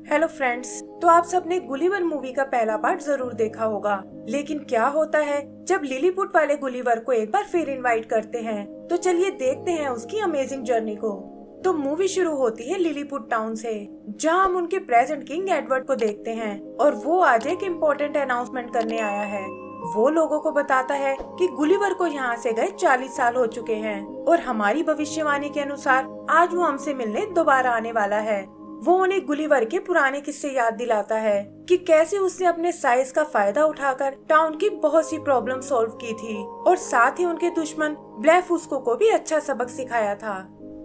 Hello friends, तो आप सबने गुलिवर मूवी का पहला पार्ट जरूर देखा होगा। लेकिन क्या होता है जब लिलीपुट वाले गुलिवर को एक बार फिर इनवाइट करते हैं? तो चलिए देखते हैं उसकी अमेजिंग जर्नी को। तो मूवी शुरू होती है लिलीपुट टाउन से, जहां हम उनके प्रेजेंट किंग एडवर्ड को देखते हैं और वो आज एक इम्पोर्टेंट अनाउंसमेंट करने आया है। वो लोगों को बताता है कि गुलिवर को यहाँ से गए 40 साल हो चुके हैं और हमारी भविष्यवाणी के अनुसार आज वो हमसे मिलने दोबारा आने वाला है। वो उन्हें गुलिवर के पुराने किस्से याद दिलाता है कि कैसे उसने अपने साइज का फायदा उठाकर टाउन की बहुत सी प्रॉब्लम सॉल्व की थी और साथ ही उनके दुश्मन ब्लेफुस्को को भी अच्छा सबक सिखाया था।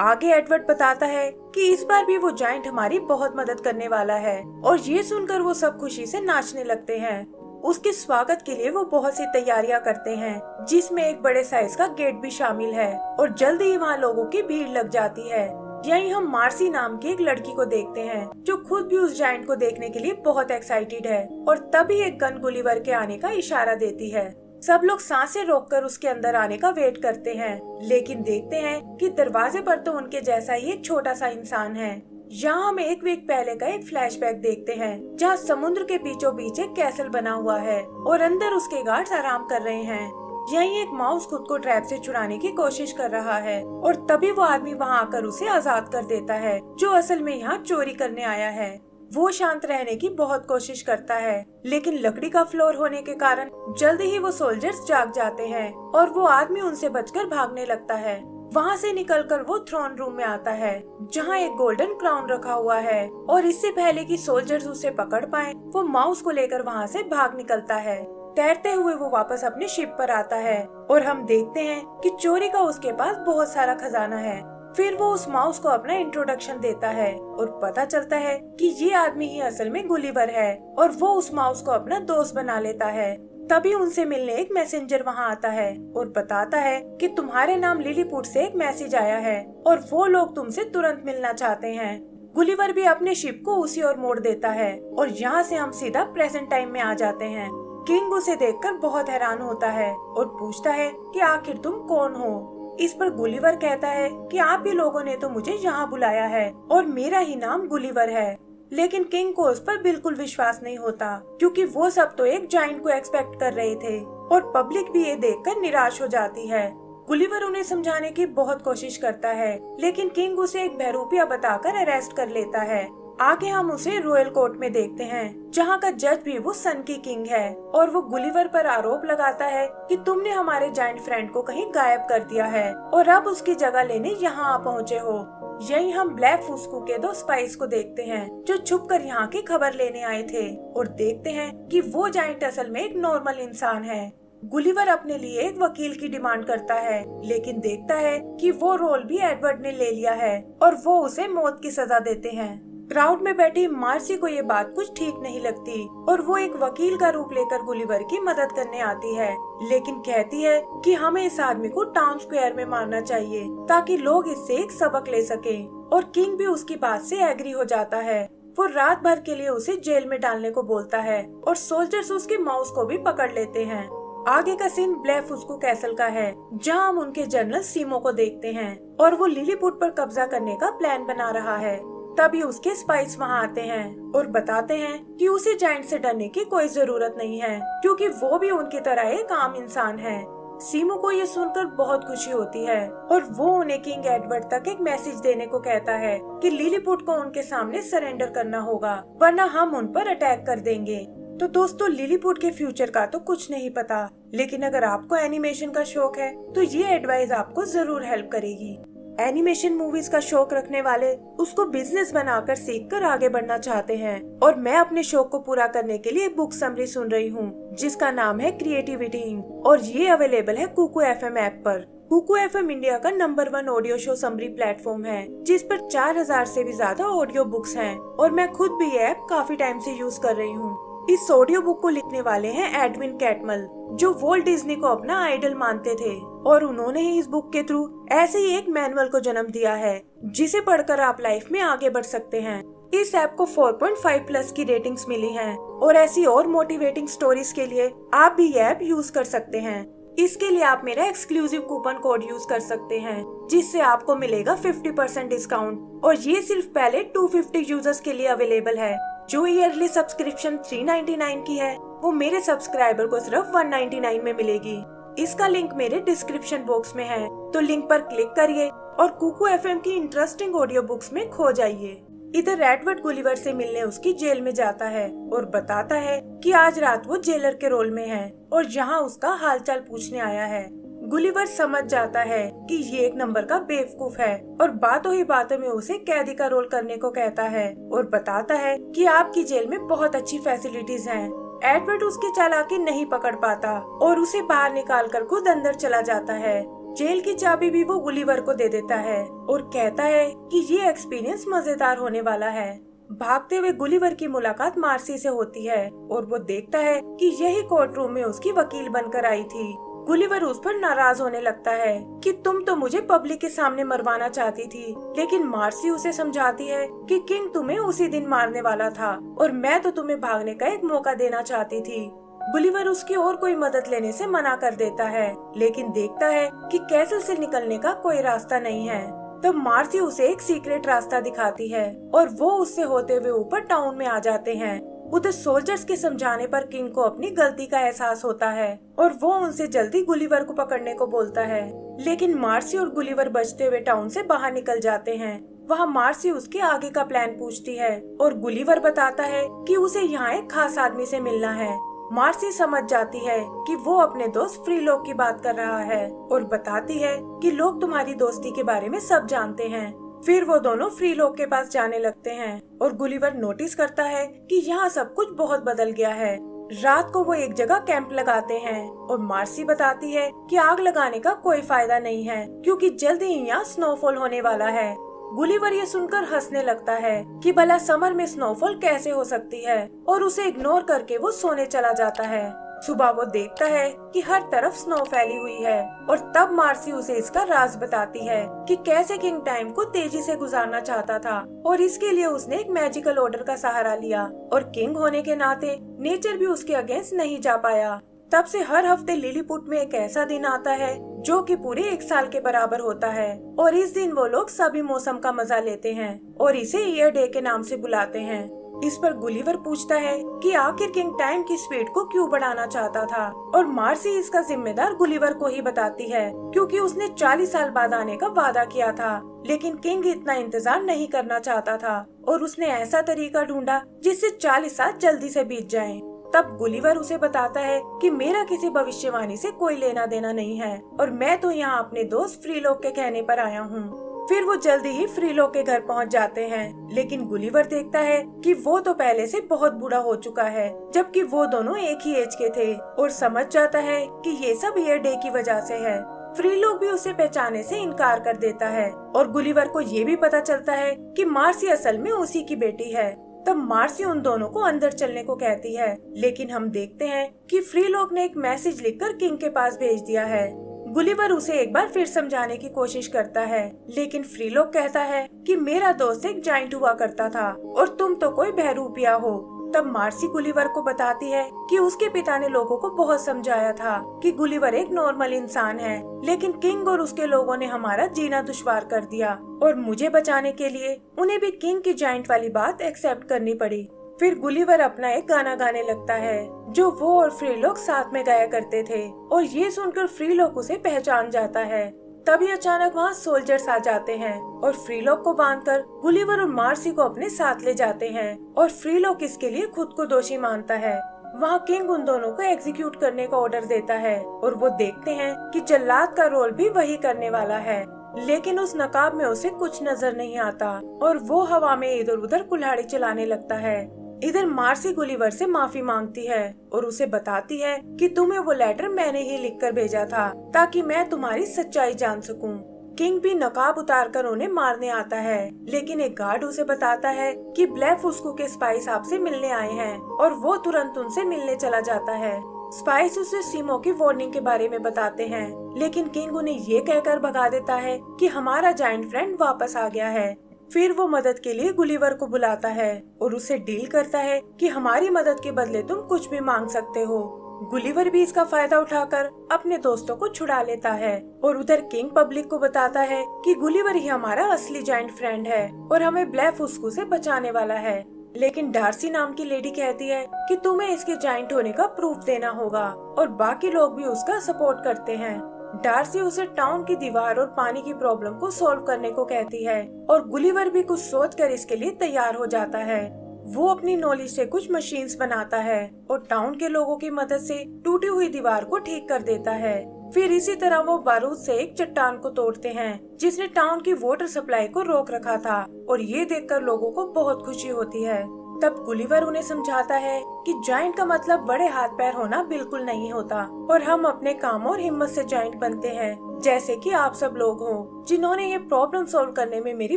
आगे एडवर्ड बताता है कि इस बार भी वो जायंट हमारी बहुत मदद करने वाला है और ये सुनकर वो सब खुशी से नाचने लगते हैं। उसके स्वागत के लिए वो बहुत सी तैयारियां करते हैं, जिसमें एक बड़े साइज का गेट भी शामिल है और जल्दी ही वहाँ लोगों की भीड़ लग जाती है। यहीं हम मार्सी नाम की एक लड़की को देखते हैं जो खुद भी उस जायंट को देखने के लिए बहुत एक्साइटेड है और तभी एक गन गुलिवर के आने का इशारा देती है। सब लोग सांसें रोककर उसके अंदर आने का वेट करते हैं, लेकिन देखते हैं कि दरवाजे पर तो उनके जैसा ही एक छोटा सा इंसान है। यहाँ हम एक वीक पहले का एक फ्लैशबैक देखते हैं, जहाँ समुद्र के बीचों बीच एक कैसल बना हुआ है और अंदर उसके गार्ड्स आराम कर रहे हैं। यहीं एक माउस खुद को ट्रैप से छुड़ाने की कोशिश कर रहा है और तभी वो आदमी वहाँ आकर उसे आजाद कर देता है, जो असल में यहाँ चोरी करने आया है। वो शांत रहने की बहुत कोशिश करता है, लेकिन लकड़ी का फ्लोर होने के कारण जल्दी ही वो सोल्जर्स जाग जाते हैं और वो आदमी उनसे बचकर भागने लगता है। वहाँ से निकलकर वो थ्रोन रूम में आता है, जहाँ एक गोल्डन क्राउन रखा हुआ है और इससे पहले कि सोल्जर्स उसे पकड़ पाए, वो माउस को लेकर वहाँ से भाग निकलता है। तैरते हुए वो वापस अपने शिप पर आता है और हम देखते हैं कि चोरी का उसके पास बहुत सारा खजाना है। फिर वो उस माउस को अपना इंट्रोडक्शन देता है और पता चलता है कि ये आदमी ही असल में गुलिवर है और वो उस माउस को अपना दोस्त बना लेता है। तभी उनसे मिलने एक मैसेंजर वहाँ आता है और बताता है कि तुम्हारे नाम लिलीपुट से एक मैसेज आया है और वो लोग तुमसे तुरंत मिलना चाहते हैं। गुलिवर भी अपने शिप को उसी ओर मोड़ देता है और यहाँ से हम सीधा प्रेजेंट टाइम में आ जाते हैं। किंग उसे देखकर बहुत हैरान होता है और पूछता है कि आखिर तुम कौन हो। इस पर गुलिवर कहता है कि आप ही लोगों ने तो मुझे यहाँ बुलाया है और मेरा ही नाम गुलिवर है। लेकिन किंग को उस पर बिल्कुल विश्वास नहीं होता, क्योंकि वो सब तो एक जायंट को एक्सपेक्ट कर रहे थे और पब्लिक भी ये देखकर निराश हो जाती है। गुलिवर उन्हें समझाने की बहुत कोशिश करता है, लेकिन किंग उसे एक बहरूपिया बताकर अरेस्ट कर लेता है। आगे हम उसे रॉयल कोर्ट में देखते हैं, जहाँ का जज भी वो सन की किंग है और वो गुलिवर पर आरोप लगाता है कि तुमने हमारे जायंट फ्रेंड को कहीं गायब कर दिया है और अब उसकी जगह लेने यहाँ आ पहुँचे हो। यहीं हम ब्लेफुस्को के 2 स्पाइस को देखते हैं, जो छुपकर यहाँ की खबर लेने आए थे और देखते हैं कि वो जायंट असल में एक नॉर्मल इंसान है। गुलिवर अपने लिए एक वकील की डिमांड करता है, लेकिन देखता है कि वो रोल भी एडवर्ड ने ले लिया है और वो उसे मौत की सजा देते हैं। क्राउड में बैठी मार्सी को ये बात कुछ ठीक नहीं लगती और वो एक वकील का रूप लेकर गुलिवर की मदद करने आती है, लेकिन कहती है कि हमें इस आदमी को टाउन स्क्वायर में मारना चाहिए ताकि लोग इससे एक सबक ले सकें। और किंग भी उसकी बात से एग्री हो जाता है। वो रात भर के लिए उसे जेल में डालने को बोलता है और सोल्जर्स उसके माउस को भी पकड़ लेते हैं। आगे का सीन ब्लेफुस्को कैसल का है, जहाँ हम उनके जनरल सीमो को देखते हैं और वो लिलीपुट पर कब्जा करने का प्लान बना रहा है। तभी उसके स्पाइस वहाँ आते हैं और बताते हैं कि उसे जायंट से डरने की कोई जरूरत नहीं है, क्योंकि वो भी उनकी तरह एक आम इंसान है। सीमो को ये सुनकर बहुत खुशी होती है और वो उन्हें किंग एडवर्ड तक एक मैसेज देने को कहता है कि लिलीपुट को उनके सामने सरेंडर करना होगा, वरना हम उन पर अटैक कर देंगे। तो दोस्तों, लिलीपुट के फ्यूचर का तो कुछ नहीं पता, लेकिन अगर आपको एनिमेशन का शौक है तो ये एडवाइस आपको जरूर हेल्प करेगी। एनिमेशन मूवीज का शौक रखने वाले उसको बिजनेस बनाकर सीखकर आगे बढ़ना चाहते हैं और मैं अपने शौक को पूरा करने के लिए बुक समरी सुन रही हूँ, जिसका नाम है क्रिएटिविटी इंक और ये अवेलेबल है कुकू एफएम ऐप पर। कुकू एफएम इंडिया का number 1 audio show summary platform है, जिस पर 4000 से भी ज्यादा ऑडियो बुक्स हैं और मैं खुद भी ये ऐप काफी टाइम से यूज कर रही हूँ। इस ऑडियो बुक को लिखने वाले हैं एडविन कैटमल, जो वॉल्ट डिज्नी को अपना आइडल मानते थे और उन्होंने ही इस बुक के थ्रू ऐसे ही एक मैनुअल को जन्म दिया है, जिसे पढ़कर आप लाइफ में आगे बढ़ सकते हैं। इस ऐप को 4.5+ की रेटिंग्स मिली हैं और ऐसी और मोटिवेटिंग स्टोरीज के लिए आप भी ये ऐप यूज कर सकते हैं। इसके लिए आप मेरा एक्सक्लूसिव कूपन कोड यूज कर सकते हैं, जिससे आपको मिलेगा 50% डिस्काउंट। और ये सिर्फ पहले 250 यूजर्स के लिए अवेलेबल है। जो ईयरली सब्सक्रिप्शन 399 की है, वो मेरे सब्सक्राइबर को सिर्फ 199 में मिलेगी। इसका लिंक मेरे डिस्क्रिप्शन बॉक्स में है, तो लिंक पर क्लिक करिए और कुकू एफएम की इंटरेस्टिंग ऑडियो बुक्स में खो जाइए। इधर एडवर्ड गुलिवर से मिलने उसकी जेल में जाता है और बताता है कि आज रात वो जेलर के रोल में है और यहाँ उसका हालचाल पूछने आया है। गुलिवर समझ जाता है कि ये एक नंबर का बेवकूफ है और बातों ही बातों में उसे कैदी का रोल करने को कहता है और बताता है कि आपकी जेल में बहुत अच्छी फैसिलिटीज हैं। एडवर्ड उसकी चालाकी नहीं पकड़ पाता और उसे बाहर निकालकर खुद अंदर चला जाता है। जेल की चाबी भी वो गुलिवर को दे देता है और कहता है कि ये एक्सपीरियंस मजेदार होने वाला है। भागते हुए गुलिवर की मुलाकात मार्सी से होती है और वो देखता है कि यही कोर्ट रूम में उसकी वकील बनकर आई थी। गुलिवर उस पर नाराज होने लगता है कि तुम तो मुझे पब्लिक के सामने मरवाना चाहती थी, लेकिन मार्सी उसे समझाती है कि किंग तुम्हें उसी दिन मारने वाला था और मैं तो तुम्हें भागने का एक मौका देना चाहती थी। गुलिवर उसकी और कोई मदद लेने से मना कर देता है, लेकिन देखता है कि कैसल से निकलने का कोई रास्ता नहीं है। तब मार्सी उसे एक सीक्रेट रास्ता दिखाती है और वो उससे होते हुए ऊपर टाउन में आ जाते हैं। उधर सोल्जर्स के समझाने पर किंग को अपनी गलती का एहसास होता है और वो उनसे जल्दी गुलिवर को पकड़ने को बोलता है, लेकिन मार्सी और गुलिवर बचते हुए टाउन से बाहर निकल जाते हैं। वहाँ मार्सी उसके आगे का प्लान पूछती है और गुलिवर बताता है कि उसे यहाँ एक खास आदमी से मिलना है। मार्सी समझ जाती है कि वो अपने दोस्त फ्रीलोक की बात कर रहा है और बताती है कि लोग तुम्हारी दोस्ती के बारे में सब जानते हैं। फिर वो दोनों फ्रीलोक के पास जाने लगते हैं और गुलिवर नोटिस करता है कि यहाँ सब कुछ बहुत बदल गया है। रात को वो एक जगह कैंप लगाते हैं और मार्सी बताती है कि आग लगाने का कोई फायदा नहीं है क्योंकि जल्दी ही यहाँ स्नोफॉल होने वाला है। गुलिवर ये सुनकर हंसने लगता है कि भला समर में स्नोफॉल कैसे हो सकती है और उसे इग्नोर करके वो सोने चला जाता है। सुबह वो देखता है कि हर तरफ स्नो फैली हुई है और तब मार्सी उसे इसका राज बताती है कि कैसे किंग टाइम को तेजी से गुजारना चाहता था और इसके लिए उसने एक मैजिकल ऑर्डर का सहारा लिया और किंग होने के नाते नेचर भी उसके अगेंस्ट नहीं जा पाया। तब से हर हफ्ते लिलीपुट में एक ऐसा दिन आता है जो कि पूरे 1 साल के बराबर होता है और इस दिन वो लोग सभी मौसम का मजा लेते हैं और इसे ईयर डे के नाम से बुलाते हैं। इस पर गुलिवर पूछता है कि आखिर किंग टाइम की स्पीड को क्यों बढ़ाना चाहता था और मार्सी इसका जिम्मेदार गुलिवर को ही बताती है क्योंकि उसने 40 साल बाद आने का वादा किया था, लेकिन किंग इतना इंतजार नहीं करना चाहता था और उसने ऐसा तरीका ढूंढा जिससे 40 साल जल्दी से बीत जाएं। तब गुलिवर उसे बताता है कि मेरा किसी भविष्यवाणी से कोई लेना देना नहीं है और मैं तो यहाँ अपने दोस्त फ्रीलोक के कहने पर आया हूँ। फिर वो जल्दी ही फ्रीलोक के घर पहुँच जाते हैं, लेकिन गुलिवर देखता है कि वो तो पहले से बहुत बूढ़ा हो चुका है, जबकि वो दोनों एक ही एज के थे और समझ जाता है कि ये सब ईयर डे की वजह से है। फ्रीलोक भी उसे पहचाने से इनकार कर देता है और गुलिवर को ये भी पता चलता है कि मार्सी असल में उसी की बेटी है। तब मार्सी उन दोनों को अंदर चलने को कहती है, लेकिन हम देखते हैं कि फ्रीलोक ने एक मैसेज लिखकर किंग के पास भेज दिया है। गुलिवर उसे एक बार फिर समझाने की कोशिश करता है, लेकिन फ्रीलोक कहता है कि मेरा दोस्त एक जाइंट हुआ करता था और तुम तो कोई बहरूपिया हो। तब मार्सी गुलिवर को बताती है कि उसके पिता ने लोगों को बहुत समझाया था कि गुलिवर एक नॉर्मल इंसान है, लेकिन किंग और उसके लोगों ने हमारा जीना दुश्वार कर दिया और मुझे बचाने के लिए उन्हें भी किंग की जाइंट वाली बात एक्सेप्ट करनी पड़ी। फिर गुलिवर अपना एक गाना गाने लगता है जो वो और फ्रीलोक साथ में गाया करते थे और ये सुनकर फ्रीलोक उसे पहचान जाता है। तभी अचानक वहाँ सोल्जर्स आ जाते हैं और फ्रीलोक को बांधकर गुलिवर और मार्सी को अपने साथ ले जाते हैं और फ्रीलोक इसके लिए खुद को दोषी मानता है। वहाँ किंग उन दोनों को एग्जीक्यूट करने का ऑर्डर देता है और वो देखते हैं कि जल्लाद का रोल भी वही करने वाला है, लेकिन उस नकाब में उसे कुछ नजर नहीं आता और वो हवा में इधर उधर कुल्हाड़ी चलाने लगता है। इधर मार्सी गुलिवर से माफी मांगती है और उसे बताती है कि तुम्हें वो लेटर मैंने ही लिखकर भेजा था ताकि मैं तुम्हारी सच्चाई जान सकूं। किंग भी नकाब उतारकर उन्हें मारने आता है, लेकिन एक गार्ड उसे बताता है कि ब्लेफुस्कू के स्पाइस आपसे मिलने आए हैं और वो तुरंत उनसे मिलने चला जाता है। स्पाइस उसे सीमो की वार्निंग के बारे में बताते हैं, लेकिन किंग उन्हें ये कहकर भगा देता है कि हमारा जायंट फ्रेंड वापस आ गया है। फिर वो मदद के लिए गुलिवर को बुलाता है और उसे डील करता है कि हमारी मदद के बदले तुम कुछ भी मांग सकते हो। गुलिवर भी इसका फायदा उठाकर अपने दोस्तों को छुड़ा लेता है और उधर किंग पब्लिक को बताता है कि गुलिवर ही हमारा असली जायंट फ्रेंड है और हमें ब्लेफुस्कू से बचाने वाला है। लेकिन डार्सी नाम की लेडी कहती है कि तुम्हें इसके जायंट होने का प्रूफ देना होगा और बाकी लोग भी उसका सपोर्ट करते हैं। डार्सी उसे टाउन की दीवार और पानी की प्रॉब्लम को सॉल्व करने को कहती है और गुलिवर भी कुछ सोचकर इसके लिए तैयार हो जाता है। वो अपनी नॉलेज से कुछ मशीन्स बनाता है और टाउन के लोगों की मदद से टूटी हुई दीवार को ठीक कर देता है। फिर इसी तरह वो बारूद से एक चट्टान को तोड़ते हैं जिसने टाउन की वाटर सप्लाई को रोक रखा था और ये देखकर लोगों को बहुत खुशी होती है। तब गुलिवर उन्हें समझाता है कि जायंट का मतलब बड़े हाथ पैर होना बिल्कुल नहीं होता और हम अपने काम और हिम्मत से जायंट बनते हैं, जैसे कि आप सब लोग हो जिन्होंने ये प्रॉब्लम सॉल्व करने में मेरी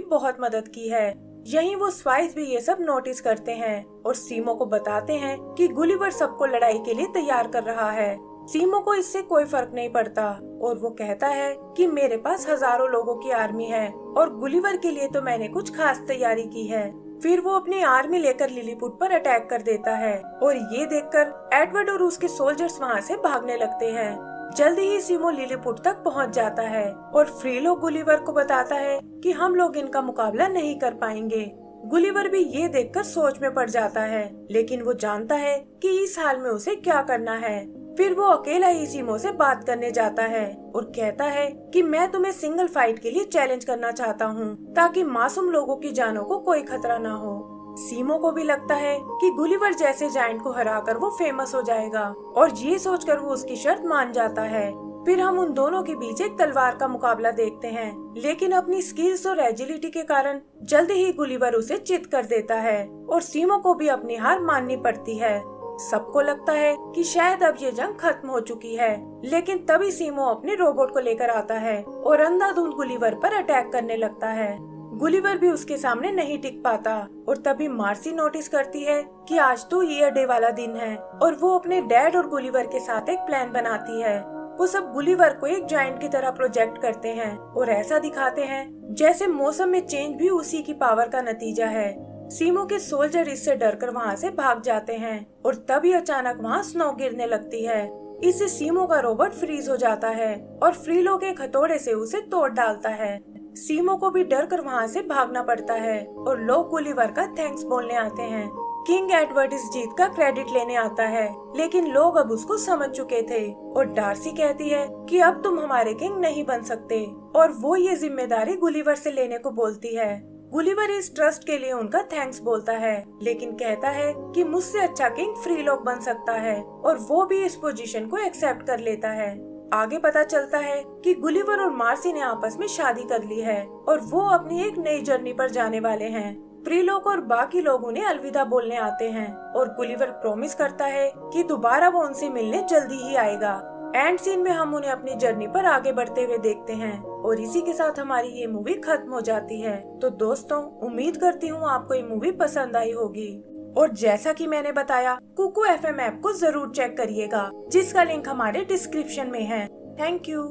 बहुत मदद की है। यहीं वो स्पाइस भी ये सब नोटिस करते हैं और सीमो को बताते हैं कि गुलिवर सबको लड़ाई के लिए तैयार कर रहा है। सीमो को इससे कोई फर्क नहीं पड़ता और वो कहता है कि मेरे पास हजारों लोगों की आर्मी है और गुलिवर के लिए तो मैंने कुछ खास तैयारी की है। फिर वो अपनी आर्मी लेकर लिलीपुट पर अटैक कर देता है और ये देखकर एडवर्ड और उसके सोल्जर्स वहाँ से भागने लगते हैं। जल्दी ही सीमो लिलीपुट तक पहुँच जाता है और फ्रीलो गुलिवर को बताता है कि हम लोग इनका मुकाबला नहीं कर पाएंगे। गुलिवर भी ये देखकर सोच में पड़ जाता है, लेकिन वो जानता है कि इस हाल में उसे क्या करना है। फिर वो अकेला ही सीमो से बात करने जाता है और कहता है कि मैं तुम्हें सिंगल फाइट के लिए चैलेंज करना चाहता हूँ ताकि मासूम लोगों की जानों को कोई खतरा ना हो। सीमो को भी लगता है कि गुलिवर जैसे जायंट को हराकर वो फेमस हो जाएगा और ये सोचकर वो उसकी शर्त मान जाता है। फिर हम उन दोनों के बीच एक तलवार का मुकाबला देखते हैं, लेकिन अपनी स्किल्स और एजिलिटी के कारण जल्दी ही गुलिवर उसे चित कर देता है और सीमो को भी अपनी हार माननी पड़ती है। सबको लगता है कि शायद अब ये जंग खत्म हो चुकी है, लेकिन तभी सीमो अपने रोबोट को लेकर आता है और अंधाधुंध गुलिवर पर अटैक करने लगता है। गुलिवर भी उसके सामने नहीं टिक पाता और तभी मार्सी नोटिस करती है कि आज तो ईयर डे वाला दिन है और वो अपने डैड और गुलिवर के साथ एक प्लान बनाती है। वो सब गुलिवर को एक जायंट की तरह प्रोजेक्ट करते हैं और ऐसा दिखाते हैं जैसे मौसम में चेंज भी उसी की पावर का नतीजा है। सीमो के सोल्जर इससे डरकर वहाँ से भाग जाते हैं और तभी अचानक वहाँ स्नो गिरने लगती है। इससे सीमो का रोबोट फ्रीज हो जाता है और फ्रीलो के हथौड़े से उसे तोड़ डालता है। सीमो को भी डर कर वहाँ से भागना पड़ता है और लोग गुलिवर का थैंक्स बोलने आते हैं। किंग एडवर्ड इस जीत का क्रेडिट लेने आता है, लेकिन लोग अब उसको समझ चुके थे और डार्सी कहती है कि अब तुम हमारे किंग नहीं बन सकते और वो ये जिम्मेदारी गुलिवर से लेने को बोलती है। गुलिवर इस ट्रस्ट के लिए उनका थैंक्स बोलता है, लेकिन कहता है कि मुझसे अच्छा किंग फ्रीलोक बन सकता है और वो भी इस पोजीशन को एक्सेप्ट कर लेता है। आगे पता चलता है कि गुलिवर और मार्सी ने आपस में शादी कर ली है और वो अपनी एक नई जर्नी पर जाने वाले हैं। फ्रीलोक और बाकी लोग उन्हें अलविदा बोलने आते हैं और गुलिवर प्रॉमिस करता है कि दोबारा वो उनसे मिलने जल्दी ही आएगा। एंड सीन में हम उन्हें अपनी जर्नी पर आगे बढ़ते हुए देखते हैं और इसी के साथ हमारी ये मूवी खत्म हो जाती है। तो दोस्तों, उम्मीद करती हूँ आपको ये मूवी पसंद आई होगी और जैसा कि मैंने बताया, कुकू FM ऐप को जरूर चेक करिएगा, जिसका लिंक हमारे डिस्क्रिप्शन में है। Thank you.